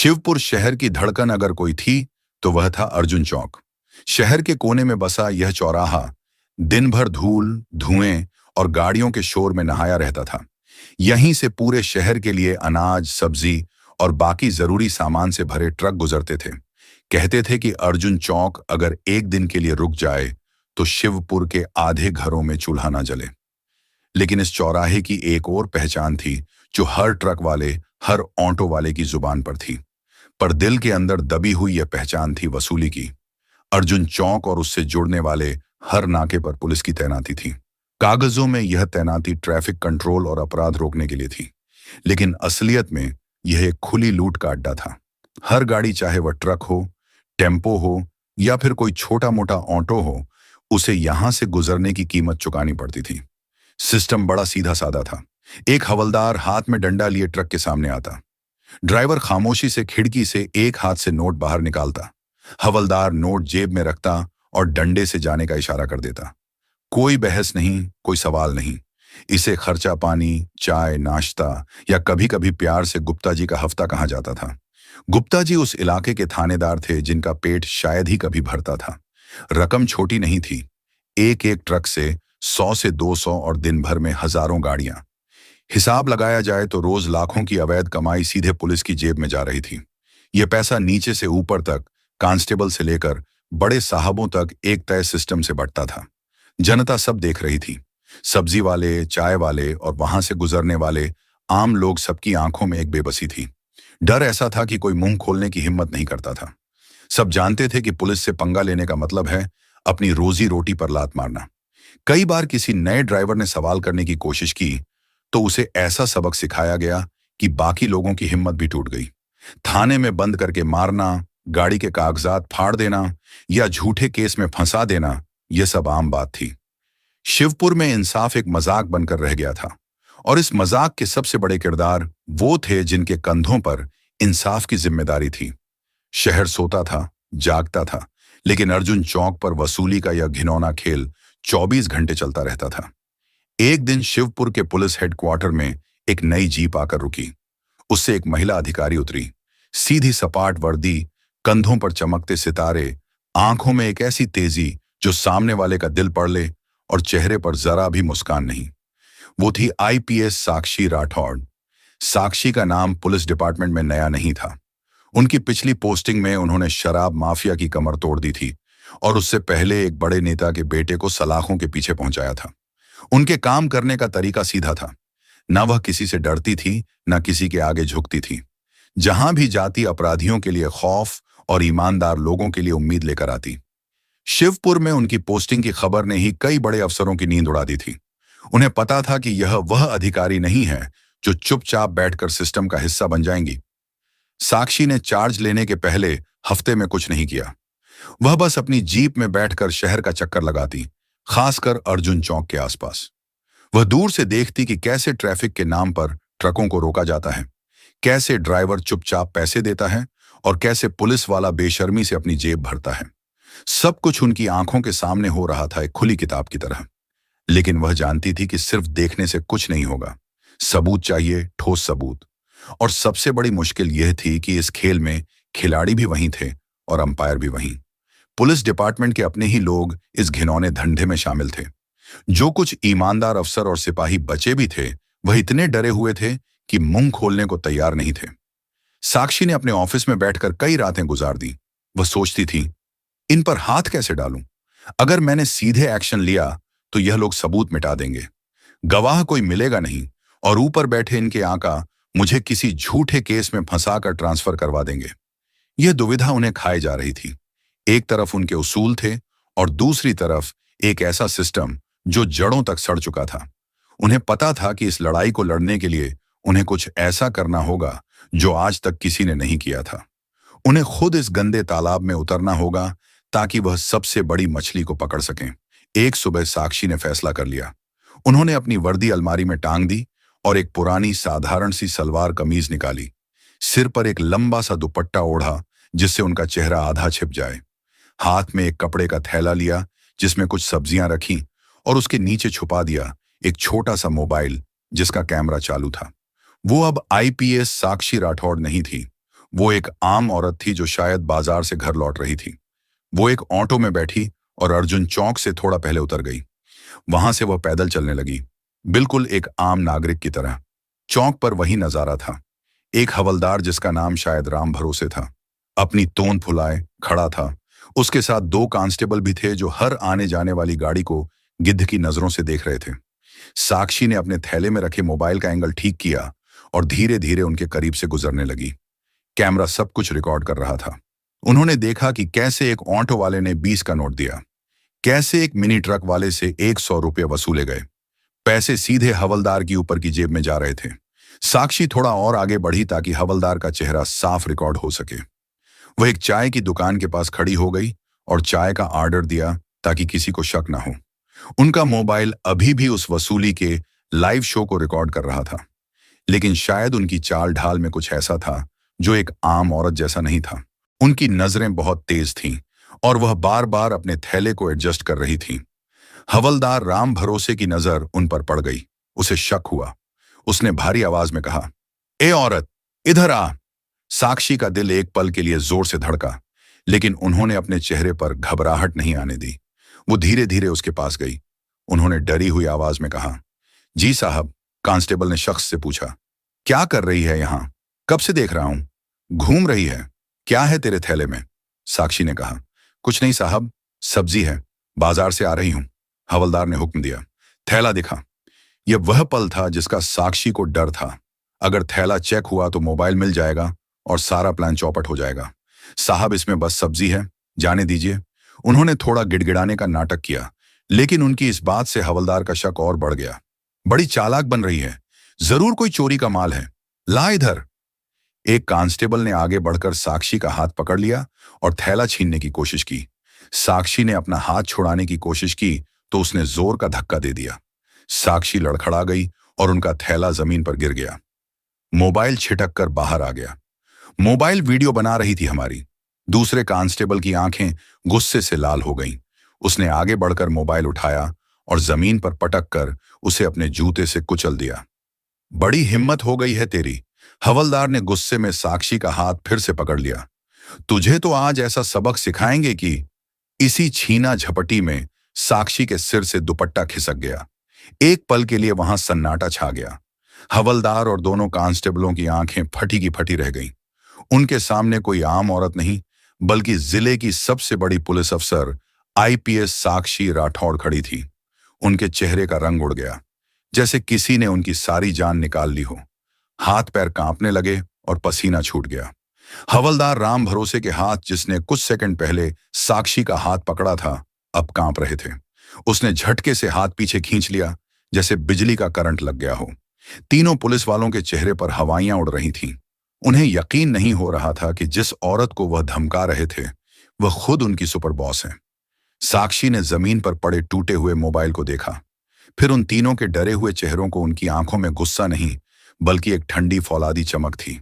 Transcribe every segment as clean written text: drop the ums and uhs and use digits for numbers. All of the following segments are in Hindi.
शिवपुर शहर की धड़कन अगर कोई थी तो वह था अर्जुन चौक। शहर के कोने में बसा यह चौराहा दिन भर धूल, धुएं और गाड़ियों के शोर में नहाया रहता था। यहीं से पूरे शहर के लिए अनाज, सब्जी और बाकी जरूरी सामान से भरे ट्रक गुजरते थे। कहते थे कि अर्जुन चौक अगर एक दिन के लिए रुक जाए तो शिवपुर के आधे घरों में चूल्हा ना जले। लेकिन इस चौराहे की एक और पहचान थी जो हर ट्रक वाले, हर ऑटो वाले की जुबान पर थी। पर दिल के अंदर दबी हुई यह पहचान थी वसूली की। अर्जुन चौक और उससे जुड़ने वाले हर नाके पर पुलिस की तैनाती थी। कागजों में यह तैनाती ट्रैफिक कंट्रोल और अपराध रोकने के लिए थी, लेकिन असलियत में यह एक खुली लूट का अड्डा था। हर गाड़ी, चाहे वह ट्रक हो, टेम्पो हो या फिर कोई छोटा मोटा ऑटो हो, उसे यहां से गुजरने की कीमत चुकानी पड़ती थी। सिस्टम बड़ा सीधा साधा था। एक हवलदार हाथ में डंडा लिए ट्रक के सामने आता। ड्राइवर खामोशी से खिड़की से एक हाथ से नोट बाहर निकालता। हवलदार नोट जेब में रखता और डंडे से जाने का इशारा कर देता। कोई बहस नहीं, कोई सवाल नहीं। इसे खर्चा पानी, चाय, नाश्ता या कभी कभी प्यार से गुप्ता जी का हफ्ता कहा जाता था। गुप्ता जी उस इलाके के थानेदार थे जिनका पेट शायद ही कभी भरता था। रकम छोटी नहीं थी। एक एक ट्रक से 100 से 200 और दिन भर में हजारों गाड़ियां। हिसाब लगाया जाए तो रोज लाखों की अवैध कमाई सीधे पुलिस की जेब में जा रही थी। यह पैसा नीचे से ऊपर तक, कांस्टेबल से लेकर बड़े साहबों तक एक तय सिस्टम से बंटता था। जनता सब देख रही थी। सब्जी वाले, चाय वाले और वहां से गुजरने वाले आम लोग, सबकी आंखों में एक बेबसी थी। डर ऐसा था कि कोई मुंह खोलने की हिम्मत नहीं करता था। सब जानते थे कि पुलिस से पंगा लेने का मतलब है अपनी रोजी रोटी पर लात मारना। कई बार किसी नए ड्राइवर ने सवाल करने की कोशिश की तो उसे ऐसा सबक सिखाया गया कि बाकी लोगों की हिम्मत भी टूट गई। थाने में बंद करके मारना, गाड़ी के कागजात फाड़ देना या झूठे केस में फंसा देना, यह सब आम बात थी। शिवपुर में इंसाफ एक मजाक बनकर रह गया था, और इस मजाक के सबसे बड़े किरदार वो थे जिनके कंधों पर इंसाफ की जिम्मेदारी थी। शहर सोता था, जागता था, लेकिन अर्जुन चौक पर वसूली का यह घिनौना खेल 24 घंटे चलता रहता था। एक दिन शिवपुर के पुलिस हेडक्वार्टर में एक नई जीप आकर रुकी। उससे एक महिला अधिकारी उतरी। सीधी सपाट वर्दी, कंधों पर चमकते सितारे, आंखों में एक ऐसी तेजी जो सामने वाले का दिल पढ़ ले, और चेहरे पर जरा भी मुस्कान नहीं। वो थी आईपीएस साक्षी राठौड़। साक्षी का नाम पुलिस डिपार्टमेंट में नया नहीं था। उनकी पिछली पोस्टिंग में उन्होंने शराब माफिया की कमर तोड़ दी थी और उससे पहले एक बड़े नेता के बेटे को सलाखों के पीछे पहुंचाया था। उनके काम करने का तरीका सीधा था। न वह किसी से डरती थी, न किसी के आगे झुकती थी। जहां भी जाती अपराधियों के लिए खौफ और ईमानदार लोगों के लिए उम्मीद लेकर आती। शिवपुर में उनकी पोस्टिंग की खबर ने ही कई बड़े अफसरों की नींद उड़ा दी थी। उन्हें पता था कि यह वह अधिकारी नहीं है जो चुपचाप बैठकर सिस्टम का हिस्सा बन जाएंगी। साक्षी ने चार्ज लेने के पहले हफ्ते में कुछ नहीं किया। वह बस अपनी जीप में बैठकर शहर का चक्कर लगाती, खासकर अर्जुन चौक के आसपास। वह दूर से देखती कि कैसे ट्रैफिक के नाम पर ट्रकों को रोका जाता है, कैसे ड्राइवर चुपचाप पैसे देता है और कैसे पुलिस वाला बेशर्मी से अपनी जेब भरता है। सब कुछ उनकी आंखों के सामने हो रहा था, एक खुली किताब की तरह। लेकिन वह जानती थी कि सिर्फ देखने से कुछ नहीं होगा। सबूत चाहिए, ठोस सबूत। और सबसे बड़ी मुश्किल यह थी कि इस खेल में खिलाड़ी भी वही थे और अंपायर भी वही। पुलिस डिपार्टमेंट के अपने ही लोग इस घिनौने धंधे में शामिल थे। जो कुछ ईमानदार अफसर और सिपाही बचे भी थे, वह इतने डरे हुए थे कि मुंह खोलने को तैयार नहीं थे। साक्षी ने अपने ऑफिस में बैठकर कई रातें गुजार दी। वह सोचती थी, इन पर हाथ कैसे डालूं? अगर मैंने सीधे एक्शन लिया तो यह लोग सबूत मिटा देंगे, गवाह कोई मिलेगा नहीं, और ऊपर बैठे इनके आका मुझे किसी झूठे केस में फंसाकर ट्रांसफर करवा देंगे। यह दुविधा उन्हें खाए जा रही थी। एक तरफ उनके उसूल थे और दूसरी तरफ एक ऐसा सिस्टम जो जड़ों तक सड़ चुका था। उन्हें पता था कि इस लड़ाई को लड़ने के लिए उन्हें कुछ ऐसा करना होगा जो आज तक किसी ने नहीं किया था। उन्हें खुद इस गंदे तालाब में उतरना होगा ताकि वह सबसे बड़ी मछली को पकड़ सकें। एक सुबह साक्षी ने फैसला कर लिया। उन्होंने अपनी वर्दी अलमारी में टांग दी और एक पुरानी साधारण सी सलवार कमीज निकाली। सिर पर एक लंबा सा दुपट्टा ओढ़ा जिससे उनका चेहरा आधा छिप जाए। हाथ में एक कपड़े का थैला लिया जिसमें कुछ सब्जियां रखी और उसके नीचे छुपा दिया एक छोटा सा मोबाइल जिसका कैमरा चालू था। वो अब आईपीएस साक्षी राठौड़ नहीं थी, वो एक आम औरत थी जो शायद बाजार से घर लौट रही थी। वो एक ऑटो में बैठी और अर्जुन चौक से थोड़ा पहले उतर गई। वहां से वह पैदल चलने लगी, बिल्कुल एक आम नागरिक की तरह। चौक पर वही नजारा था। एक हवलदार जिसका नाम शायद राम भरोसे था, अपनी तोंद फुलाए खड़ा था। उसके साथ दो कांस्टेबल भी थे जो हर आने जाने वाली गाड़ी को गिद्ध की नजरों से देख रहे थे। साक्षी ने अपने थैले में रखे मोबाइल का एंगल ठीक किया और धीरे धीरे उनके करीब से गुजरने लगी। कैमरा सब कुछ रिकॉर्ड कर रहा था। उन्होंने देखा कि कैसे एक ऑटो वाले ने 20 का नोट दिया, कैसे एक मिनी ट्रक वाले से 100 रुपये वसूले गए। पैसे सीधे हवलदार की ऊपर की जेब में जा रहे थे। साक्षी थोड़ा और आगे बढ़ी ताकि हवलदार का चेहरा साफ रिकॉर्ड हो सके। वह एक चाय की दुकान के पास खड़ी हो गई और चाय का ऑर्डर दिया ताकि किसी को शक ना हो। उनका मोबाइल अभी भी उस वसूली के लाइव शो को रिकॉर्ड कर रहा था, लेकिन शायद उनकी चाल ढाल में कुछ ऐसा था जो एक आम औरत जैसा नहीं था। उनकी नजरें बहुत तेज थीं और वह बार बार अपने थैले को एडजस्ट कर रही थीं। हवलदार राम भरोसे की नजर उन पर पड़ गई। उसे शक हुआ। उसने भारी आवाज में कहा, ए औरत, इधर आ। साक्षी का दिल एक पल के लिए जोर से धड़का, लेकिन उन्होंने अपने चेहरे पर घबराहट नहीं आने दी। वो धीरे धीरे उसके पास गई। उन्होंने डरी हुई आवाज में कहा, जी साहब। कांस्टेबल ने शख्स से पूछा, क्या कर रही है यहां? कब से देख रहा हूं। घूम रही है। क्या है तेरे थैले में? साक्षी ने कहा, कुछ नहीं साहब, सब्जी है, बाजार से आ रही हूं। हवलदार ने हुक्म दिया, थैला दिखा। यह वह पल था जिसका साक्षी को डर था। अगर थैला चेक हुआ तो मोबाइल मिल जाएगा और सारा प्लान चौपट हो जाएगा। साहब, इसमें बस सब्जी है, जाने दीजिए। उन्होंने थोड़ा गिड़गिड़ाने का नाटक किया, लेकिन उनकी इस बात से हवलदार का शक और बढ़ गया। बड़ी चालाक बन रही है, जरूर कोई चोरी का माल है, ला इधर। एक कांस्टेबल ने आगे बढ़कर साक्षी का हाथ पकड़ लिया और थैला छीनने की कोशिश की। साक्षी ने अपना हाथ छुड़ाने की कोशिश की तो उसने जोर का धक्का दे दिया। साक्षी लड़खड़ा गई और उनका थैला जमीन पर गिर गया। मोबाइल छिटक कर बाहर आ गया। मोबाइल वीडियो बना रही थी हमारी। दूसरे कांस्टेबल की आंखें गुस्से से लाल हो गईं। उसने आगे बढ़कर मोबाइल उठाया और जमीन पर पटक कर उसे अपने जूते से कुचल दिया। बड़ी हिम्मत हो गई है तेरी। हवलदार ने गुस्से में साक्षी का हाथ फिर से पकड़ लिया। तुझे तो आज ऐसा सबक सिखाएंगे कि। इसी छीना झपटी में साक्षी के सिर से दुपट्टा खिसक गया। एक पल के लिए वहां सन्नाटा छा गया। हवलदार और दोनों कांस्टेबलों की आंखें फटी की फटी रह गईं। उनके सामने कोई आम औरत नहीं, बल्कि जिले की सबसे बड़ी पुलिस अफसर आईपीएस साक्षी राठौड़ खड़ी थी। उनके चेहरे का रंग उड़ गया, जैसे किसी ने उनकी सारी जान निकाल ली हो। हाथ पैर कांपने लगे और पसीना छूट गया। हवलदार राम भरोसे के हाथ, जिसने कुछ सेकंड पहले साक्षी का हाथ पकड़ा था, अब कांप रहे थे। उसने झटके से हाथ पीछे खींच लिया, जैसे बिजली का करंट लग गया हो। तीनों पुलिस वालों के चेहरे पर हवाइयां उड़ रही थीं। उन्हें यकीन नहीं हो रहा था कि जिस औरत को वह धमका रहे थे वह खुद उनकी सुपर बॉस है। साक्षी ने जमीन पर पड़े टूटे हुए मोबाइल को देखा, फिर उन तीनों के डरे हुए चेहरों को। उनकी आंखों में गुस्सा नहीं, बल्कि एक ठंडी फौलादी चमक थी।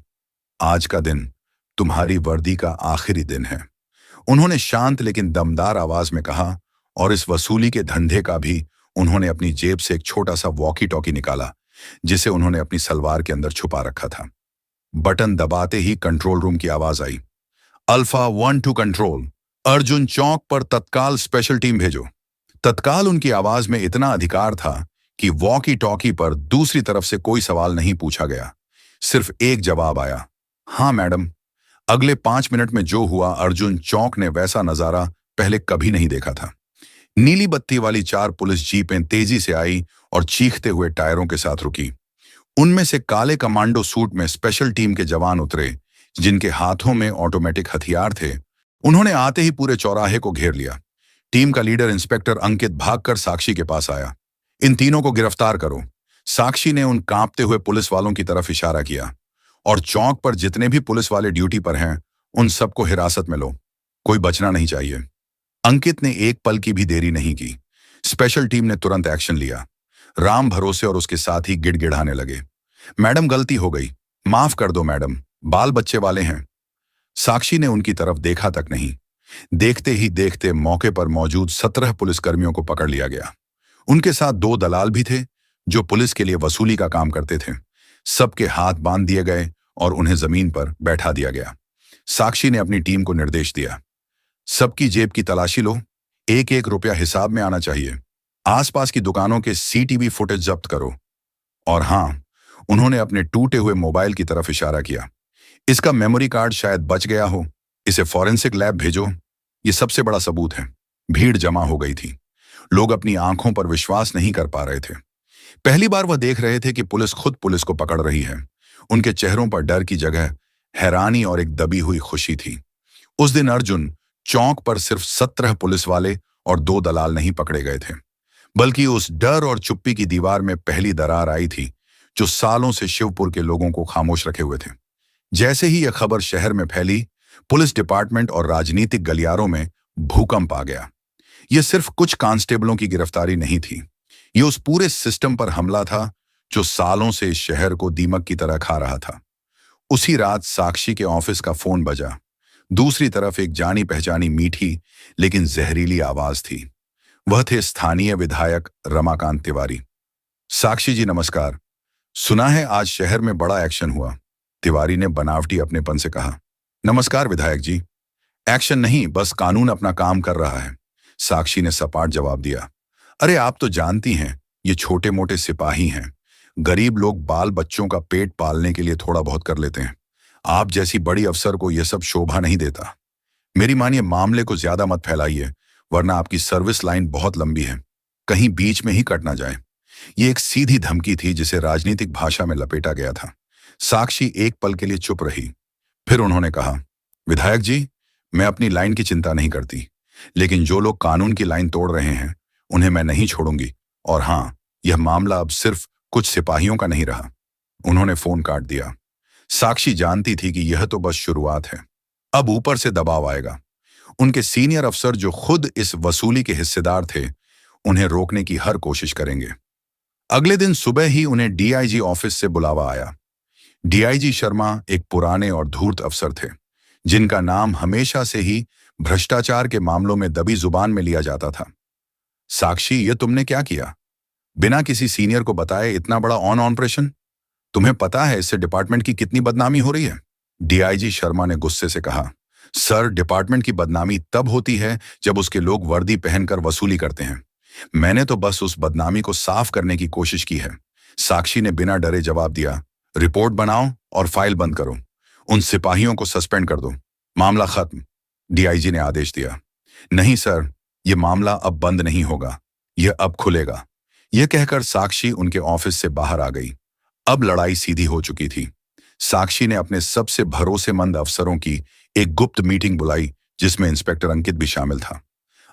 आज का दिन तुम्हारी वर्दी का आखिरी दिन है, उन्होंने शांत लेकिन दमदार आवाज में कहा। और इस वसूली के धंधे का भी। उन्होंने अपनी जेब से एक छोटा सा वॉकी टॉकी निकाला, जिसे उन्होंने अपनी सलवार के अंदर छुपा रखा था। बटन दबाते ही कंट्रोल रूम की आवाज आई, अल्फा 1 टू कंट्रोल, अर्जुन चौक पर तत्काल स्पेशल टीम भेजो। तत्काल उनकी आवाज में इतना अधिकार था कि वॉकी टॉकी पर दूसरी तरफ से कोई सवाल नहीं पूछा गया, सिर्फ एक जवाब आया, हाँ मैडम। अगले 5 मिनट में जो हुआ, अर्जुन चौक ने वैसा नजारा पहले कभी नहीं देखा था। नीली बत्ती वाली 4 पुलिस जीपें तेजी से आई और चीखते हुए टायरों के साथ रुकी। उनमें से काले कमांडो सूट में स्पेशल टीम के जवान उतरे, जिनके हाथों में ऑटोमेटिक हथियार थे। उन्होंने आते ही पूरे चौराहे को घेर लिया। टीम का लीडर इंस्पेक्टर अंकित भागकर साक्षी के पास आया। इन तीनों को गिरफ्तार करो। साक्षी ने उन कांपते हुए पुलिस वालों की तरफ इशारा किया। और चौक पर जितने भी पुलिस वाले ड्यूटी पर हैं, उन सबको हिरासत में लो, कोई बचना नहीं चाहिए। अंकित ने एक पल की भी देरी नहीं की। स्पेशल टीम ने तुरंत एक्शन लिया। राम भरोसे और उसके साथ ही गिड़गिड़ाने लगे, मैडम गलती हो गई, माफ कर दो मैडम, बाल बच्चे वाले हैं। साक्षी ने उनकी तरफ देखा तक नहीं। देखते ही देखते मौके पर मौजूद 17 पुलिसकर्मियों को पकड़ लिया गया। उनके साथ 2 दलाल भी थे जो पुलिस के लिए वसूली का काम करते थे। सबके हाथ बांध दिए गए और उन्हें जमीन पर बैठा दिया गया। साक्षी ने अपनी टीम को निर्देश दिया, सबकी जेब की तलाशी लो, एक एक रुपया हिसाब में आना चाहिए। आसपास की दुकानों के सीसीटीवी फुटेज जब्त करो। और हाँ, उन्होंने अपने टूटे हुए मोबाइल की तरफ इशारा किया, इसका मेमोरी कार्ड शायद बच गया हो, इसे फॉरेंसिक लैब भेजो। ये सबसे बड़ा सबूत है। भीड़ जमा हो गई थी। लोग अपनी आंखों पर विश्वास नहीं कर पा रहे थे। पहली बार वह देख रहे थे कि पुलिस खुद पुलिस को पकड़ रही है। उनके चेहरों पर डर की जगह हैरानी और एक दबी हुई खुशी थी। उस दिन अर्जुन चौक पर सिर्फ 17 पुलिस वाले और 2 दलाल नहीं पकड़े गए थे, बल्कि उस डर और चुप्पी की दीवार में पहली दरार आई थी जो सालों से शिवपुर के लोगों को खामोश रखे हुए थे। जैसे ही यह खबर शहर में फैली, पुलिस डिपार्टमेंट और राजनीतिक गलियारों में भूकंप आ गया। यह सिर्फ कुछ कांस्टेबलों की गिरफ्तारी नहीं थी, यह उस पूरे सिस्टम पर हमला था जो सालों से इस शहर को दीमक की तरह खा रहा था। उसी रात साक्षी के ऑफिस का फोन बजा। दूसरी तरफ एक जानी पहचानी मीठी लेकिन जहरीली आवाज थी। वह थे स्थानीय विधायक रमाकांत तिवारी। साक्षी जी नमस्कार, सुना है आज शहर में बड़ा एक्शन हुआ, तिवारी ने बनावटी अपनेपन से कहा। नमस्कार विधायक जी, एक्शन नहीं, बस कानून अपना काम कर रहा है, साक्षी ने सपाट जवाब दिया। अरे आप तो जानती हैं, ये छोटे मोटे सिपाही हैं। गरीब लोग बाल बच्चों का पेट पालने के लिए थोड़ा बहुत कर लेते हैं। आप जैसी बड़ी अफसर को यह सब शोभा नहीं देता। मेरी मानिए, मामले को ज्यादा मत फैलाइए, वरना आपकी सर्विस लाइन बहुत लंबी है, कहीं बीच में ही कट ना जाए। ये एक सीधी धमकी थी जिसे राजनीतिक भाषा में लपेटा गया था। साक्षी एक पल के लिए चुप रही। फिर उन्होंने कहा, विधायक जी, मैं अपनी लाइन की चिंता नहीं करती, लेकिन जो लोग कानून की लाइन तोड़ रहे हैं उन्हें मैं नहीं छोड़ूंगी। और हाँ, यह मामला अब सिर्फ कुछ सिपाहियों का नहीं रहा। उन्होंने फोन काट दिया। साक्षी जानती थी कि यह तो बस शुरुआत है, अब ऊपर से दबाव आएगा। उनके सीनियर अफसर जो खुद इस वसूली के हिस्सेदार थे, उन्हें रोकने की हर कोशिश करेंगे। अगले दिन सुबह ही उन्हें डीआईजी ऑफिस से बुलावा आया। डीआईजी शर्मा एक पुराने और धूर्त अफसर थे, जिनका नाम हमेशा से ही भ्रष्टाचार के मामलों में दबी जुबान में लिया जाता था। साक्षी, ये तुमने क्या किया? बिना किसी सीनियर को बताए इतना बड़ा ऑन ऑपरेशन? तुम्हें पता है इससे डिपार्टमेंट की कितनी बदनामी हो रही है? डीआईजी शर्मा ने गुस्से से कहा, सर, डिपार्टमेंट की बदनामी तब होती है जब उसके लोग वर्दी पहनकर वसूली करते हैं। मैंने तो बस उस बदनामी को साफ करने की कोशिश की है। साक्षी ने बिना डरे जवाब दिया, रिपोर्ट बनाओ और फाइल बंद करो। उन सिपाहियों को सस्पेंड कर दो। मामला खत्म, डीआईजी ने आदेश दिया। नहीं सर, यह मामला अब बंद नहीं होगा, यह अब खुलेगा। यह कहकर साक्षी उनके ऑफिस से बाहर आ गई। अब लड़ाई सीधी हो चुकी थी। साक्षी ने अपने सबसे भरोसेमंद अफसरों की एक गुप्त मीटिंग बुलाई, जिसमें इंस्पेक्टर अंकित भी शामिल था।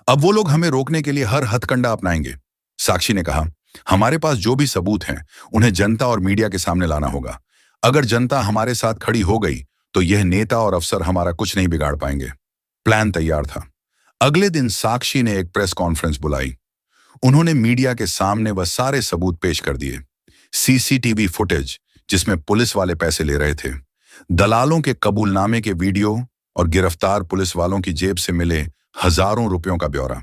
अब वो लोग हमें रोकने के लिए हर हथकंडा अपनाएंगे, साक्षी ने कहा। हमारे पास जो भी सबूत हैं, उन्हें जनता और मीडिया के सामने लाना होगा। अगर जनता हमारे साथ खड़ी हो गई तो यह नेता और अफसर हमारा कुछ नहीं बिगाड़ पाएंगे। प्लान तैयार था। अगले दिन साक्षी ने एक प्रेस कॉन्फ्रेंस बुलाई। उन्होंने मीडिया के सामने वह सारे सबूत पेश कर दिए। सीसीटीवी फुटेज जिसमें पुलिस वाले पैसे ले रहे थे, दलालों के कबूलनामे के वीडियो और गिरफ्तार पुलिस वालों की जेब से मिले हजारों रुपयों का ब्यौरा।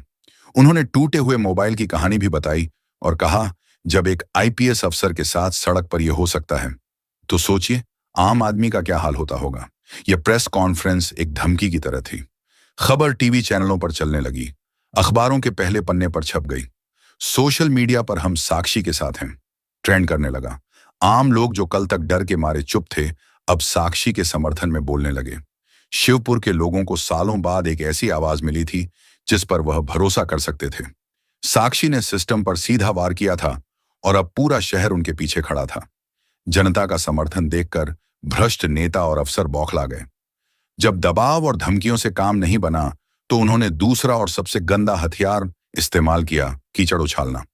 उन्होंने टूटे हुए मोबाइल की कहानी भी बताई और कहा, जब एक आईपीएस अफसर के साथ सड़क पर यह हो सकता है, तो सोचिए आम आदमी का क्या हाल होता होगा। यह प्रेस कॉन्फ्रेंस एक धमकी की तरह थी। खबर टीवी चैनलों पर चलने लगी, अखबारों के पहले पन्ने पर छप गई। सोशल मीडिया पर हम साक्षी के साथ हैं ट्रेंड करने लगा। आम लोग जो कल तक डर के मारे चुप थे, अब साक्षी के समर्थन में बोलने लगे। शिवपुर के लोगों को सालों बाद एक ऐसी आवाज मिली थी जिस पर वह भरोसा कर सकते थे। साक्षी ने सिस्टम पर सीधा वार किया था और अब पूरा शहर उनके पीछे खड़ा था। जनता का समर्थन देखकर भ्रष्ट नेता और अफसर बौखला गए। जब दबाव और धमकियों से काम नहीं बना, तो उन्होंने दूसरा और सबसे गंदा हथियार इस्तेमाल किया, कीचड़ उछालना।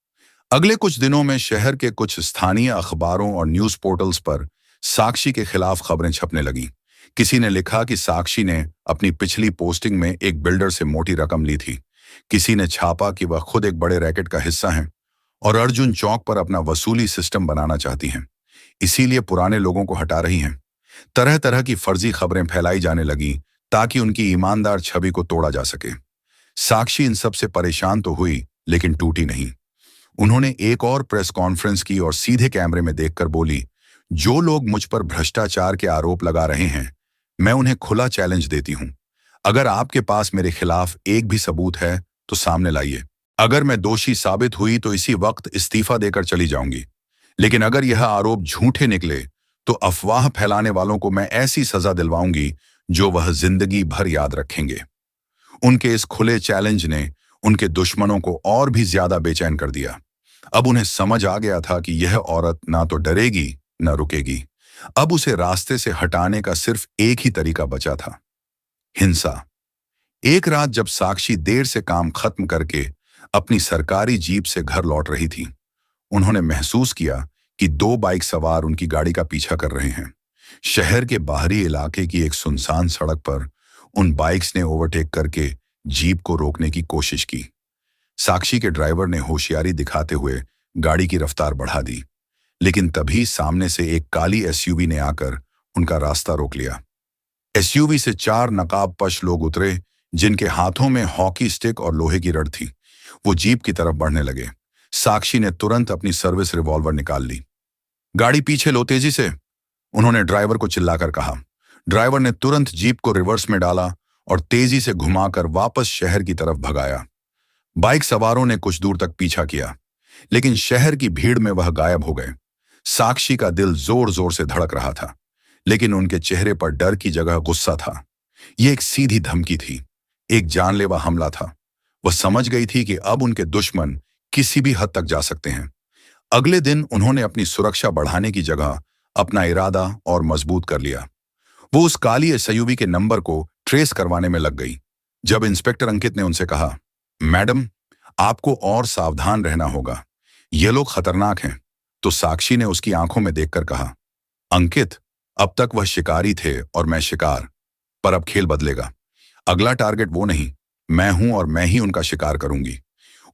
अगले कुछ दिनों में शहर के कुछ स्थानीय अखबारों और न्यूज पोर्टल्स पर साक्षी के खिलाफ खबरें छपने लगी। किसी ने लिखा कि साक्षी ने अपनी पिछली पोस्टिंग में एक बिल्डर से मोटी रकम ली थी। किसी ने छापा कि वह खुद एक बड़े रैकेट का हिस्सा हैं और अर्जुन चौक पर अपना वसूली सिस्टम बनाना चाहती हैं, इसीलिए पुराने लोगों को हटा रही हैं। तरह तरह की फर्जी खबरें फैलाई जाने लगी ताकि उनकी ईमानदार छवि को तोड़ा जा सके। साक्षी इन सब से परेशान तो हुई, लेकिन टूटी नहीं। उन्होंने एक और प्रेस कॉन्फ्रेंस की और सीधे कैमरे में देखकर बोली, जो लोग मुझ पर भ्रष्टाचार के आरोप लगा रहे हैं, मैं उन्हें खुला चैलेंज देती हूं। अगर आपके पास मेरे खिलाफ एक भी सबूत है तो सामने लाइए। अगर मैं दोषी साबित हुई तो इसी वक्त इस्तीफा देकर चली जाऊंगी। लेकिन अगर यह आरोप झूठे निकले तो अफवाह फैलाने वालों को मैं ऐसी सजा दिलवाऊंगी जो वह जिंदगी भर याद रखेंगे। उनके इस खुले चैलेंज ने उनके दुश्मनों को और भी ज्यादा बेचैन कर दिया। अब उन्हें समझ आ गया था कि यह औरत ना तो डरेगी न रुकेगी। अब उसे रास्ते से हटाने का सिर्फ एक ही तरीका बचा था, हिंसा। एक रात जब साक्षी देर से काम खत्म करके अपनी सरकारी जीप से घर लौट रही थी, उन्होंने महसूस किया कि दो बाइक सवार उनकी गाड़ी का पीछा कर रहे हैं। शहर के बाहरी इलाके की एक सुनसान सड़क पर उन बाइक्स ने ओवरटेक करके जीप को रोकने की कोशिश की। साक्षी के ड्राइवर ने होशियारी दिखाते हुए गाड़ी की रफ्तार बढ़ा दी, लेकिन तभी सामने से एक काली एसयूवी ने आकर उनका रास्ता रोक लिया। एसयूवी से चार नकाबपोश लोग उतरे, जिनके हाथों में हॉकी स्टिक और लोहे की रड थी। वो जीप की तरफ बढ़ने लगे। साक्षी ने तुरंत अपनी सर्विस रिवॉल्वर निकाल ली। गाड़ी पीछे लो, तेजी से, उन्होंने ड्राइवर को चिल्लाकर कहा। ड्राइवर ने तुरंत जीप को रिवर्स में डाला और तेजी से घुमाकर वापस शहर की तरफ भगाया। बाइक सवारों ने कुछ दूर तक पीछा किया, लेकिन शहर की भीड़ में वह गायब हो गए। साक्षी का दिल जोर जोर से धड़क रहा था, लेकिन उनके चेहरे पर डर की जगह गुस्सा था। यह एक सीधी धमकी थी, एक जानलेवा हमला था। वह समझ गई थी कि अब उनके दुश्मन किसी भी हद तक जा सकते हैं। अगले दिन उन्होंने अपनी सुरक्षा बढ़ाने की जगह अपना इरादा और मजबूत कर लिया। वो उस काली एसयूवी के नंबर को ट्रेस करवाने में लग गई। जब इंस्पेक्टर अंकित ने उनसे कहा, मैडम, आपको और सावधान रहना होगा, ये लोग खतरनाक हैं, तो साक्षी ने उसकी आंखों में देखकर कहा, अंकित, अब तक वह शिकारी थे और मैं शिकार, पर अब खेल बदलेगा। अगला टारगेट वो नहीं, मैं हूं और मैं ही उनका शिकार करूंगी।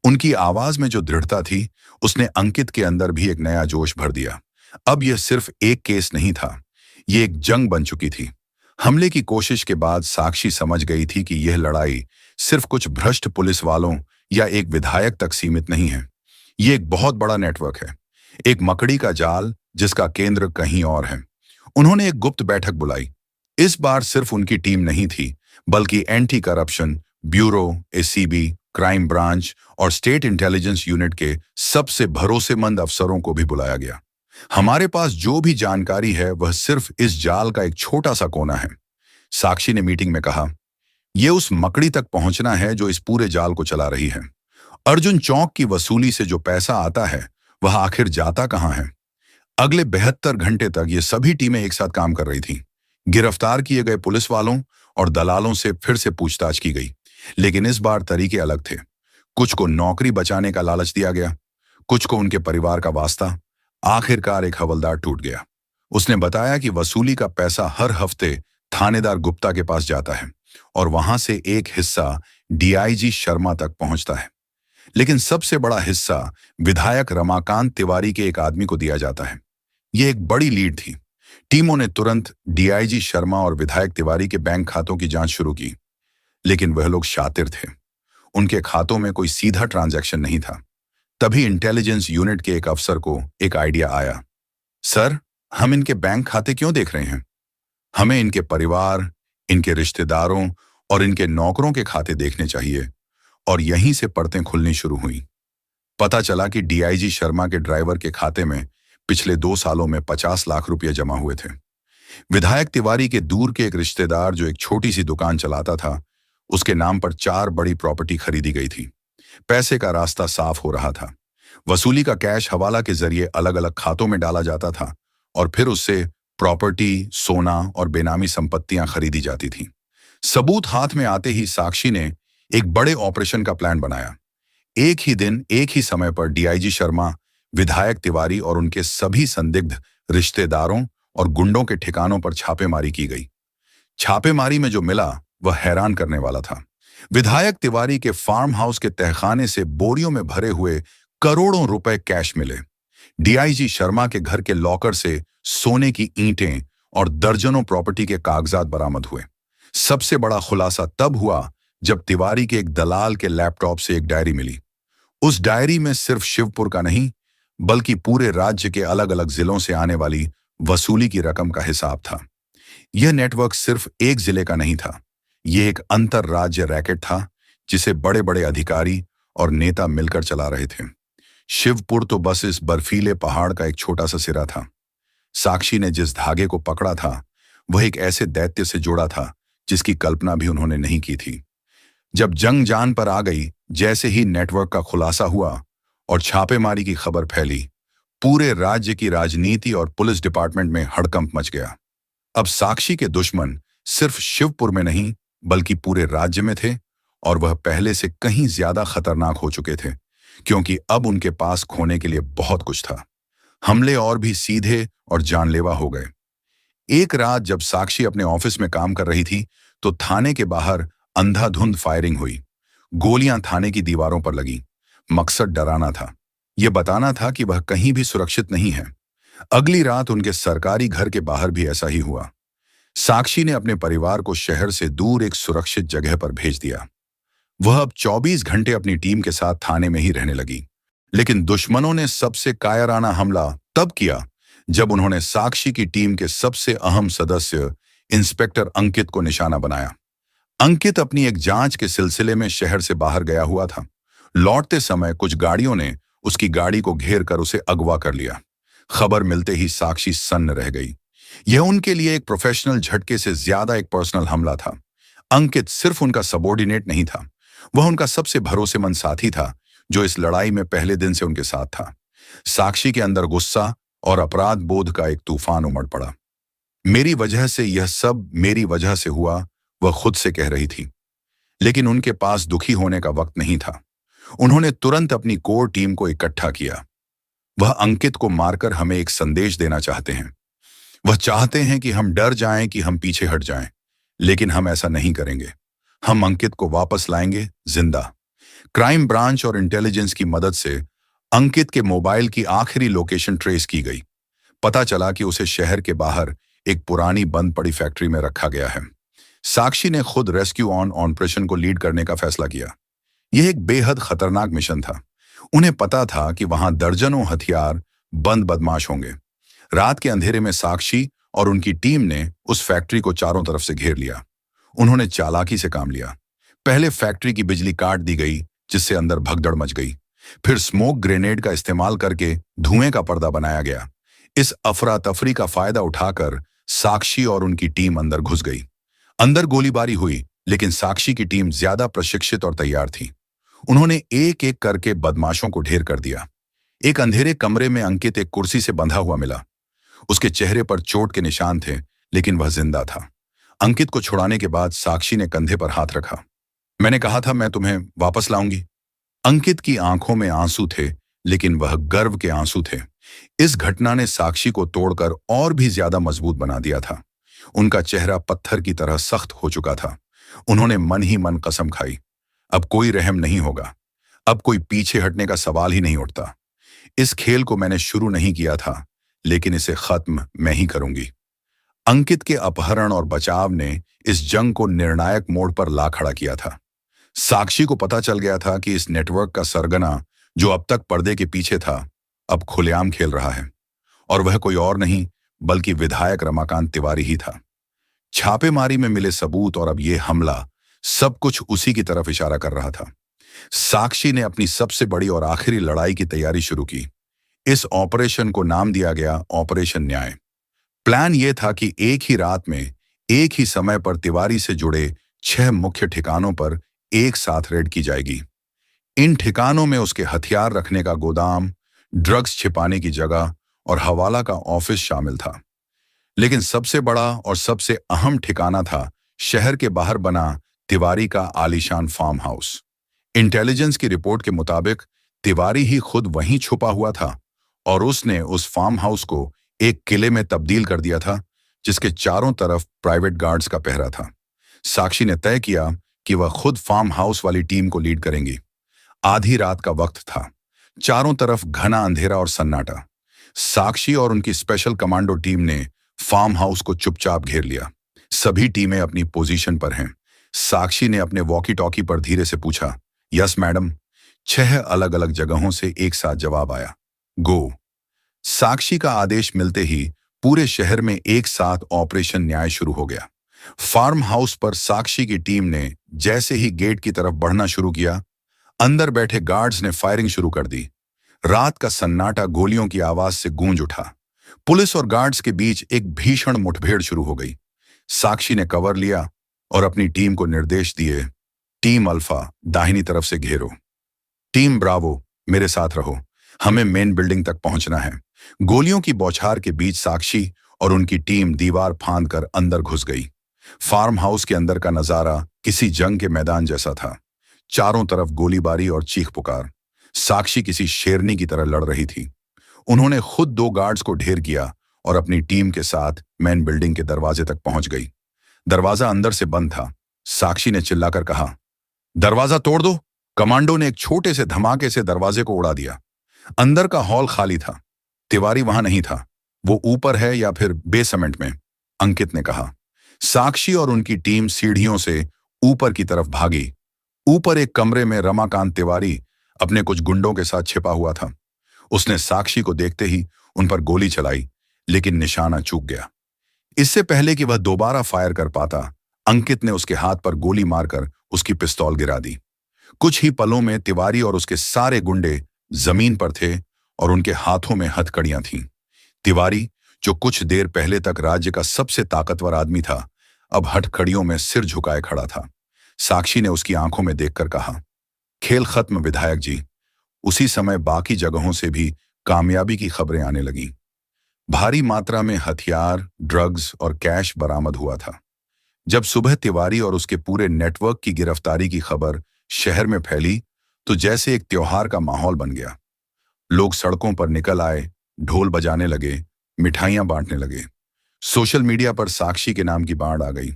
उनकी आवाज में जो दृढ़ता थी, उसने अंकित के अंदर भी एक नया जोश भर दिया। अब यह सिर्फ एक केस नहीं था, यह एक जंग बन चुकी थी। हमले की कोशिश के बाद साक्षी समझ गई थी कि यह लड़ाई सिर्फ कुछ भ्रष्ट पुलिस वालों या एक विधायक तक सीमित नहीं है। यह एक बहुत बड़ा नेटवर्क है, एक मकड़ी का जाल जिसका केंद्र कहीं और है। उन्होंने एक गुप्त बैठक बुलाई। इस बार सिर्फ उनकी टीम नहीं थी, बल्कि anti corruption bureau, ACB, crime branch और स्टेट इंटेलिजेंस यूनिट के सबसे भरोसेमंद अफसरों को भी बुलाया गया। हमारे पास जो भी जानकारी है वह सिर्फ इस जाल का एक छोटा सा कोना है, साक्षी ने मीटिंग में कहा। यह उस मकड़ी तक पहुंचना है जो इस पूरे जाल को चला रही है। अर्जुन चौक की वसूली से जो पैसा आता है वह आखिर जाता कहां है? अगले 72 घंटे तक ये सभी टीमें एक साथ काम कर रही थीं। गिरफ्तार किए गए पुलिस वालों और दलालों से फिर से पूछताछ की गई, लेकिन इस बार तरीके अलग थे। कुछ को नौकरी बचाने का लालच दिया गया, कुछ को उनके परिवार का वास्ता। आखिरकार एक हवलदार टूट गया। उसने बताया कि वसूली का पैसा हर हफ्ते थानेदार गुप्ता के पास जाता है और वहां से एक हिस्सा डीआईजी शर्मा तक पहुंचता है, लेकिन सबसे बड़ा हिस्सा विधायक रमाकांत तिवारी के एक आदमी को दिया जाता है। यह एक बड़ी लीड थी। टीमों ने तुरंत डीआईजी शर्मा और विधायक तिवारी के बैंक खातों की जांच शुरू की, लेकिन वह लोग शातिर थे। उनके खातों में कोई सीधा ट्रांजैक्शन नहीं था। तभी इंटेलिजेंस यूनिट के एक अफसर को एक आइडिया आया। सर, हम इनके बैंक खाते क्यों देख रहे हैं? हमें इनके परिवार, इनके रिश्तेदारों और इनके नौकरों के खाते देखने चाहिए। और यहीं से परतें खुलनी शुरू हुई। पता चला कि डीआईजी शर्मा के ड्राइवर के खाते में पिछले 2 सालों में 50 लाख रुपए जमा हुए थे। विधायक तिवारी के दूर के एक रिश्तेदार जो एक छोटी सी दुकान चलाता था, उसके नाम पर 4 बड़ी प्रॉपर्टी खरीदी गई थी। पैसे का रास्ता साफ हो रहा था। वसूली का कैश हवाला के जरिए अलग अलग खातों में डाला जाता था और फिर उससे प्रॉपर्टी, सोना और बेनामी संपत्तियां खरीदी जाती थीं। सबूत हाथ में आते ही साक्षी ने एक बड़े ऑपरेशन का प्लान बनाया। एक ही दिन, एक ही समय पर डीआईजी शर्मा, विधायक तिवारी और उनके सभी संदिग्ध रिश्तेदारों और गुंडों के ठिकानों पर छापेमारी की गई। छापेमारी में जो मिला वह हैरान करने वाला था। विधायक तिवारी के फार्म हाउस के तहखाने से बोरियों में भरे हुए करोड़ों रुपए कैश मिले। डीआईजी शर्मा के घर के लॉकर से सोने की ईंटें और दर्जनों प्रॉपर्टी के कागजात बरामद हुए। सबसे बड़ा खुलासा तब हुआ जब तिवारी के एक दलाल के लैपटॉप से एक डायरी मिली। उस डायरी में सिर्फ शिवपुर का नहीं, बल्कि पूरे राज्य के अलग अलग जिलों से आने वाली वसूली की रकम का हिसाब था। यह नेटवर्क सिर्फ एक जिले का नहीं था, यह एक अंतरराज्य रैकेट था जिसे बड़े बड़े अधिकारी और नेता मिलकर चला रहे थे। शिवपुर तो बस इस बर्फीले पहाड़ का एक छोटा सा सिरा था। साक्षी ने जिस धागे को पकड़ा था वह एक ऐसे दैत्य से जुड़ा था जिसकी कल्पना भी उन्होंने नहीं की थी। जब जंग जान पर आ गई, जैसे ही नेटवर्क का खुलासा हुआ और छापेमारी की खबर फैली, पूरे राज्य की राजनीति और पुलिस डिपार्टमेंट में हड़कंप मच गया। अब साक्षी के दुश्मन सिर्फ शिवपुर में नहीं बल्कि पूरे राज्य में थे, और वह पहले से कहीं ज्यादा खतरनाक हो चुके थे, क्योंकि अब उनके पास खोने के लिए बहुत कुछ था। हमले और भी सीधे और जानलेवा हो गए। एक रात जब साक्षी अपने ऑफिस में काम कर रही थी तो थाने के बाहर अंधाधुंध फायरिंग हुई। गोलियां थाने की दीवारों पर लगी। मकसद डराना था, यह बताना था कि वह कहीं भी सुरक्षित नहीं है। अगली रात उनके सरकारी घर के बाहर भी ऐसा ही हुआ। साक्षी ने अपने परिवार को शहर से दूर एक सुरक्षित जगह पर भेज दिया। वह अब 24 घंटे अपनी टीम के साथ थाने में ही रहने लगी। लेकिन दुश्मनों ने सबसे कायराना हमला तब किया जब उन्होंने साक्षी की टीम के सबसे अहम सदस्य इंस्पेक्टर अंकित को निशाना बनाया। अंकित अपनी एक जांच के सिलसिले में शहर से बाहर गया हुआ था। लौटते समय कुछ गाड़ियों ने उसकी गाड़ी को घेर कर उसे अगवा कर लिया। खबर मिलते ही साक्षी सन्न रह गई। यह उनके लिए एक प्रोफेशनल झटके से ज्यादा एक पर्सनल हमला था। अंकित सिर्फ उनका सबॉर्डिनेट नहीं था, वह उनका सबसे भरोसेमंद साथी था जो इस लड़ाई में पहले दिन से उनके साथ था। साक्षी के अंदर गुस्सा और अपराध बोध का एक तूफान उमड़ पड़ा। मेरी वजह से यह सब मेरी वजह से हुआ, वह खुद से कह रही थी। लेकिन उनके पास दुखी होने का वक्त नहीं था। उन्होंने तुरंत अपनी कोर टीम को इकट्ठा किया। वह अंकित को मारकर हमें एक संदेश देना चाहते हैं। वह चाहते हैं कि हम डर जाएं, कि हम पीछे हट जाएं, लेकिन हम ऐसा नहीं करेंगे। हम अंकित को वापस लाएंगे जिंदा। क्राइम ब्रांच और इंटेलिजेंस की मदद से अंकित के मोबाइल की आखिरी लोकेशन ट्रेस की गई। पता चला कि उसे शहर के बाहर एक पुरानी बंद पड़ी फैक्ट्री में रखा गया है। साक्षी ने खुद रेस्क्यू ऑन ऑपरेशन को लीड करने का फैसला किया। यह एक बेहद खतरनाक मिशन था। उन्हें पता था कि वहां दर्जनों हथियार बंद बदमाश होंगे। रात के अंधेरे में साक्षी और उनकी टीम ने उस फैक्ट्री को चारों तरफ से घेर लिया। उन्होंने चालाकी से काम लिया। पहले फैक्ट्री की बिजली काट दी गई, जिससे अंदर भगदड़ मच गई। फिर स्मोक ग्रेनेड का इस्तेमाल करके धुएं का पर्दा बनाया गया। इस अफरा तफरी का फायदा उठाकर साक्षी और उनकी टीम अंदर घुस गई। अंदर गोलीबारी हुई, लेकिन साक्षी की टीम ज्यादा प्रशिक्षित और तैयार थी। उन्होंने एक एक करके बदमाशों को ढेर कर दिया। एक अंधेरे कमरे में अंकित एक कुर्सी से बंधा हुआ मिला। उसके चेहरे पर चोट के निशान थे, लेकिन वह जिंदा था। अंकित को छुड़ाने के बाद साक्षी ने कंधे पर हाथ रखा। मैंने कहा था मैं तुम्हें वापस लाऊंगी। अंकित की आंखों में आंसू थे, लेकिन वह गर्व के आंसू थे। इस घटना ने साक्षी को तोड़कर और भी ज्यादा मजबूत बना दिया था। उनका चेहरा पत्थर की तरह सख्त हो चुका था। उन्होंने मन ही मन कसम खाई, अब कोई रहम नहीं होगा, अब कोई पीछे हटने का सवाल ही नहीं उठता। इस खेल को मैंने शुरू नहीं किया था, लेकिन इसे खत्म मैं ही करूंगी। अंकित के अपहरण और बचाव ने इस जंग को निर्णायक मोड़ पर ला खड़ा किया था। साक्षी को पता चल गया था कि इस नेटवर्क का सरगना, जो अब तक पर्दे के पीछे था, अब खुलेआम खेल रहा है, और वह कोई और नहीं बल्कि विधायक रमाकांत तिवारी ही था। छापेमारी में मिले सबूत और अब यह हमला, सब कुछ उसी की तरफ इशारा कर रहा था। साक्षी ने अपनी सबसे बड़ी और आखिरी लड़ाई की तैयारी शुरू की। इस ऑपरेशन को नाम दिया गया ऑपरेशन न्याय। प्लान यह था कि एक ही रात में, एक ही समय पर तिवारी से जुड़े 6 मुख्य ठिकानों पर एक साथ रेड की जाएगी। इन ठिकानों में उसके हथियार रखने का गोदाम, ड्रग्स छिपाने की जगह और हवाला का ऑफिस शामिल था। लेकिन सबसे बड़ा और सबसे अहम ठिकाना था शहर के बाहर बना तिवारी का आलीशान फार्म हाउस। इंटेलिजेंस की रिपोर्ट के मुताबिक तिवारी ही खुद वहीं छुपा हुआ था, और उसने उस फार्म हाउस को एक किले में तब्दील कर दिया था, जिसके चारों तरफ प्राइवेट गार्ड्स का पहरा था। साक्षी ने तय किया कि वह खुद फार्म हाउस वाली टीम को लीड करेंगी। आधी रात का वक्त था। चारों तरफ घना अंधेरा और सन्नाटा। साक्षी और उनकी स्पेशल कमांडो टीम ने फार्म हाउस को चुपचाप घेर लिया। सभी टीमें अपनी पोजीशन पर हैं। साक्षी ने अपने वॉकी टॉकी पर धीरे से पूछा, यस मैडम। 6 अलग अलग जगहों से एक साथ जवाब आया, गो। साक्षी का आदेश मिलते ही पूरे शहर में एक साथ ऑपरेशन न्याय शुरू हो गया। फार्म हाउस पर साक्षी की टीम ने जैसे ही गेट की तरफ बढ़ना शुरू किया, अंदर बैठे गार्ड्स ने फायरिंग शुरू कर दी। रात का सन्नाटा गोलियों की आवाज से गूंज उठा। पुलिस और गार्ड्स के बीच एक भीषण मुठभेड़ शुरू हो गई। साक्षी ने कवर लिया और अपनी टीम को निर्देश दिए, टीम अल्फा दाहिनी तरफ से घेरो, टीम ब्रावो मेरे साथ रहो, हमें मेन बिल्डिंग तक पहुंचना है। गोलियों की बौछार के बीच साक्षी और उनकी टीम दीवार फांद कर अंदर घुस गई। फार्म हाउस के अंदर का नजारा किसी जंग के मैदान जैसा था। चारों तरफ गोलीबारी और चीख पुकार। साक्षी किसी शेरनी की तरह लड़ रही थी। उन्होंने खुद 2 गार्ड्स को ढेर किया और अपनी टीम के साथ मेन बिल्डिंग के दरवाजे तक पहुंच गई। दरवाजा अंदर से बंद था। साक्षी ने चिल्लाकर कहा, दरवाजा तोड़ दो। कमांडो ने एक छोटे से धमाके से दरवाजे को उड़ा दिया। अंदर का हॉल खाली था। तिवारी वहां नहीं था। वो ऊपर है या फिर बेसमेंट में, अंकित ने कहा। साक्षी और उनकी टीम सीढ़ियों से ऊपर की तरफ भागी। ऊपर एक कमरे में रमाकांत तिवारी अपने कुछ गुंडों के साथ छिपा हुआ था। उसने साक्षी को देखते ही उन पर गोली चलाई, लेकिन निशाना चूक गया। इससे पहले कि वह दोबारा फायर कर पाता, अंकित ने उसके हाथ पर गोली मारकर उसकी पिस्तौल गिरा दी। कुछ ही पलों में तिवारी और उसके सारे गुंडे जमीन पर थे और उनके हाथों में हथकड़ियां थीं। तिवारी, जो कुछ देर पहले तक राज्य का सबसे ताकतवर आदमी था, अब हथकड़ियों में सिर झुकाए खड़ा था। साक्षी ने उसकी आंखों में देखकर कहा, खेल खत्म विधायक जी। उसी समय बाकी जगहों से भी कामयाबी की खबरें आने लगीं। भारी मात्रा में हथियार, ड्रग्स और कैश बरामद हुआ था। जब सुबह तिवारी और उसके पूरे नेटवर्क की गिरफ्तारी की खबर शहर में फैली, तो जैसे एक त्योहार का माहौल बन गया। लोग सड़कों पर निकल आए, ढोल बजाने लगे, मिठाइयां बांटने लगे। सोशल मीडिया पर साक्षी के नाम की बाढ़ आ गई।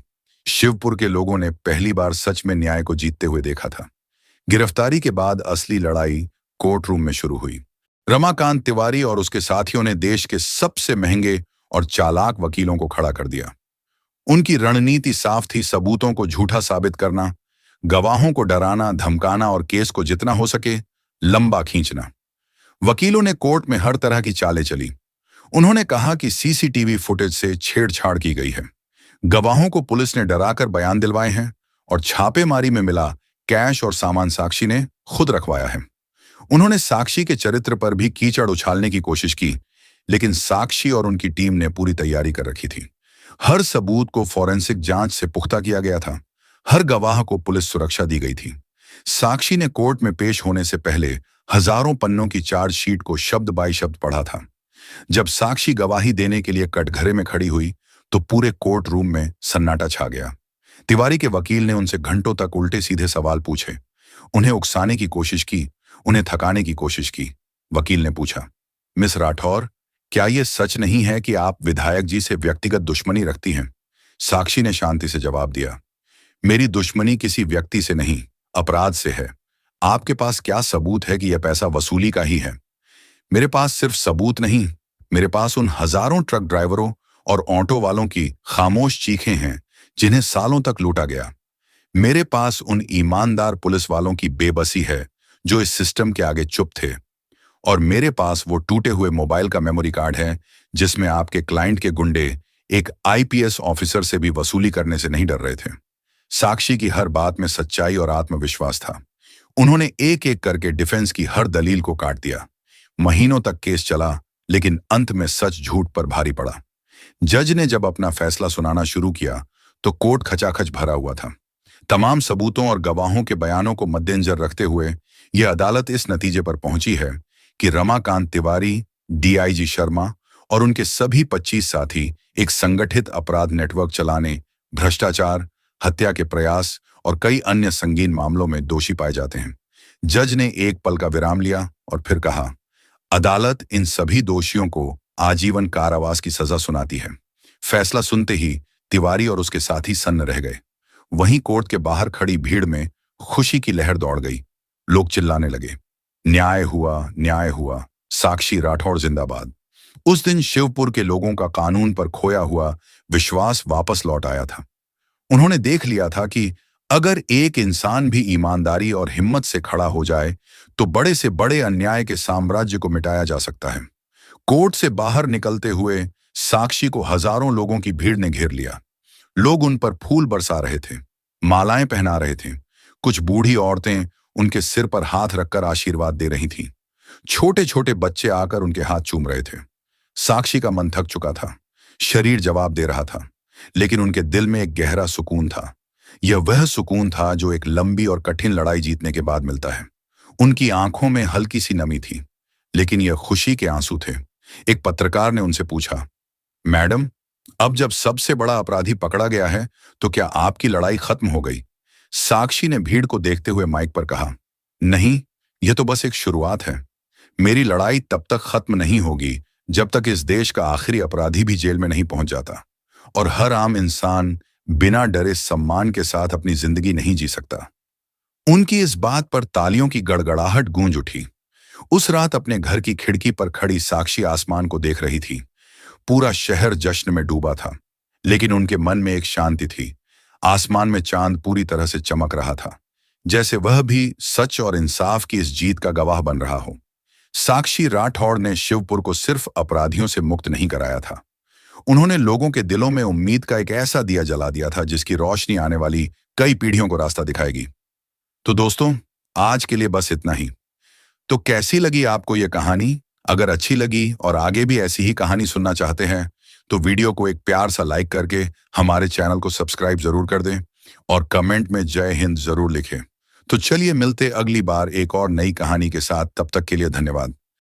शिवपुर के लोगों ने पहली बार सच में न्याय को जीतते हुए देखा था। गिरफ्तारी के बाद असली लड़ाई कोर्ट रूम में शुरू हुई। रमाकांत तिवारी और उसके साथियों ने देश के सबसे महंगे और चालाक वकीलों को खड़ा कर दिया। उनकी रणनीति साफ थी, सबूतों को झूठा साबित करना, गवाहों को डराना धमकाना और केस को जितना हो सके लंबा खींचना। वकीलों ने कोर्ट में हर तरह की चालें चली। उन्होंने कहा कि सीसीटीवी फुटेज से छेड़छाड़ की गई है, गवाहों को पुलिस ने डराकर बयान दिलवाए हैं और छापेमारी में मिला कैश और सामान साक्षी ने खुद रखवाया है। उन्होंने साक्षी के चरित्र पर भी कीचड़ उछालने की कोशिश की, लेकिन साक्षी और उनकी टीम ने पूरी तैयारी कर रखी थी। हर सबूत को फॉरेंसिक जांच से पुख्ता किया गया था। हर गवाह को पुलिस सुरक्षा दी गई थी। साक्षी ने कोर्ट में पेश होने से पहले हजारों पन्नों की चार्जशीट को शब्द बाई शब्द पढ़ा था। जब साक्षी गवाही देने के लिए कटघरे में खड़ी हुई, तो पूरे कोर्ट रूम में सन्नाटा छा गया। तिवारी के वकील ने उनसे घंटों तक उल्टे सीधे सवाल पूछे, उन्हें उकसाने की कोशिश की, उन्हें थकाने की कोशिश की। वकील ने पूछा, मिस राठौर, क्या यह सच नहीं है कि आप विधायक जी से व्यक्तिगत दुश्मनी रखती हैं? साक्षी ने शांति से जवाब दिया, मेरी दुश्मनी किसी व्यक्ति से नहीं, अपराध से है। आपके पास क्या सबूत है कि यह पैसा वसूली का ही है? मेरे पास सिर्फ सबूत नहीं, मेरे पास उन हजारों ट्रक ड्राइवरों और ऑटो वालों की खामोश चीखें हैं जिन्हें सालों तक लूटा गया। मेरे पास उन ईमानदार पुलिस वालों की बेबसी है जो इस सिस्टम के आगे चुप थे। और मेरे पास वो टूटे हुए मोबाइल का मेमोरी कार्ड है जिसमें आपके क्लाइंट के गुंडे एक आईपीएस ऑफिसर से भी वसूली करने से नहीं डर रहे थे। साक्षी की हर बात में सच्चाई और आत्मविश्वास था। उन्होंने एक एक करके डिफेंस की हर दलील को काट दिया। महीनों तक केस चला, लेकिन अंत में सच झूठ पर भारी पड़ा। जज ने जब अपना फैसला सुनाना शुरू किया, तो कोर्ट खचाखच भरा हुआ था। तमाम सबूतों और गवाहों के बयानों को मद्देनजर रखते हुए यह अदालत इस नतीजे पर पहुंची है कि रमाकांत तिवारी, डीआईजी शर्मा और उनके सभी 25 साथी एक संगठित अपराध नेटवर्क चलाने, भ्रष्टाचार, हत्या के प्रयास और कई अन्य संगीन मामलों में दोषी पाए जाते हैं। जज ने एक पल का विराम लिया और फिर कहा, अदालत इन सभी दोषियों को आजीवन कारावास की सजा सुनाती है। फैसला सुनते ही तिवारी और उसके साथी सन्न रह गए। वहीं कोर्ट के बाहर खड़ी भीड़ में खुशी की लहर दौड़ गई। लोग चिल्लाने लगे, न्याय हुआ, न्याय हुआ, साक्षी राठौड़ जिंदाबाद। उस दिन शिवपुर के लोगों का कानून पर खोया हुआ विश्वास वापस लौट आया था। उन्होंने देख लिया था कि अगर एक इंसान भी ईमानदारी और हिम्मत से खड़ा हो जाए, तो बड़े से बड़े अन्याय के साम्राज्य को मिटाया जा सकता है। कोर्ट से बाहर निकलते हुए साक्षी को हजारों लोगों की भीड़ ने घेर लिया। लोग उन पर फूल बरसा रहे थे, मालाएं पहना रहे थे। कुछ बूढ़ी औरतें उनके सिर पर हाथ रखकर आशीर्वाद दे रही थीं। छोटे छोटे बच्चे आकर उनके हाथ चूम रहे थे। साक्षी का मन थक चुका था, शरीर जवाब दे रहा था, लेकिन उनके दिल में एक गहरा सुकून था। यह वह सुकून था जो एक लंबी और कठिन लड़ाई जीतने के बाद मिलता है। उनकी आंखों में हल्की सी नमी थी, लेकिन यह खुशी के आंसू थे। एक पत्रकार ने उनसे पूछा, मैडम, अब जब सबसे बड़ा अपराधी पकड़ा गया है, तो क्या आपकी लड़ाई खत्म हो गई? साक्षी ने भीड़ को देखते हुए माइक पर कहा, नहीं, यह तो बस एक शुरुआत है। मेरी लड़ाई तब तक खत्म नहीं होगी जब तक इस देश का आखिरी अपराधी भी जेल में नहीं पहुंच जाता और हर आम इंसान बिना डरे सम्मान के साथ अपनी जिंदगी नहीं जी सकता। उनकी इस बात पर तालियों की गड़गड़ाहट गूंज उठी। उस रात अपने घर की खिड़की पर खड़ी साक्षी आसमान को देख रही थी। पूरा शहर जश्न में डूबा था, लेकिन उनके मन में एक शांति थी। आसमान में चांद पूरी तरह से चमक रहा था, जैसे वह भी सच और इंसाफ की इस जीत का गवाह बन रहा हो। साक्षी राठौड़ ने शिवपुर को सिर्फ अपराधियों से मुक्त नहीं कराया था, उन्होंने लोगों के दिलों में उम्मीद का एक ऐसा दिया जला दिया था जिसकी रोशनी आने वाली कई पीढ़ियों को रास्ता दिखाएगी। तो दोस्तों, आज के लिए बस इतना ही। तो कैसी लगी आपको यह कहानी? अगर अच्छी लगी और आगे भी ऐसी ही कहानी सुनना चाहते हैं तो वीडियो को एक प्यार सा लाइक करके हमारे चैनल को सब्सक्राइब जरूर कर दें और कमेंट में जय हिंद जरूर लिखें। तो चलिए मिलते अगली बार एक और नई कहानी के साथ। तब तक के लिए धन्यवाद।